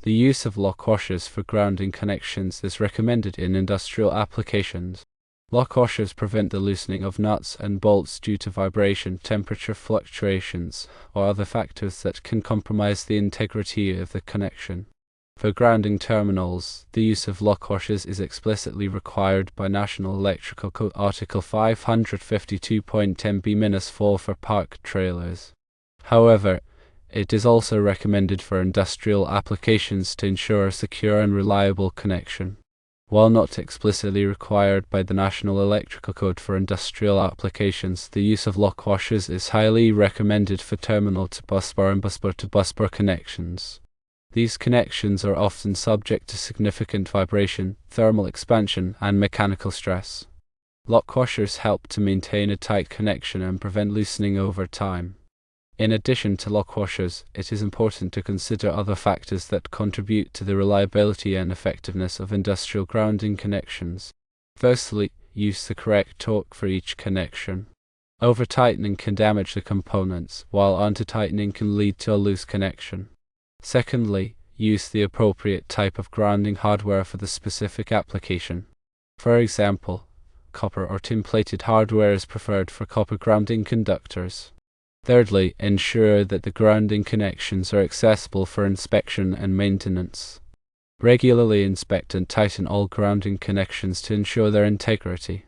The use of lockwashers for grounding connections is recommended in industrial applications. Lockwashers prevent the loosening of nuts and bolts due to vibration, temperature fluctuations, or other factors that can compromise the integrity of the connection. For grounding terminals, the use of lockwashers is explicitly required by National Electrical Code Article 552.10b-4 for park trailers. However, it is also recommended for industrial applications to ensure a secure and reliable connection. While not explicitly required by the National Electrical Code for industrial applications, the use of lockwashers is highly recommended for terminal to busbar and busbar to busbar connections. These connections are often subject to significant vibration, thermal expansion, and mechanical stress. Lockwashers help to maintain a tight connection and prevent loosening over time. In addition to lockwashers, it is important to consider other factors that contribute to the reliability and effectiveness of industrial grounding connections. Firstly, use the correct torque for each connection. Over-tightening can damage the components, while under-tightening can lead to a loose connection. Secondly, use the appropriate type of grounding hardware for the specific application. For example, copper or tin-plated hardware is preferred for copper grounding conductors. Thirdly, ensure that the grounding connections are accessible for inspection and maintenance. Regularly inspect and tighten all grounding connections to ensure their integrity.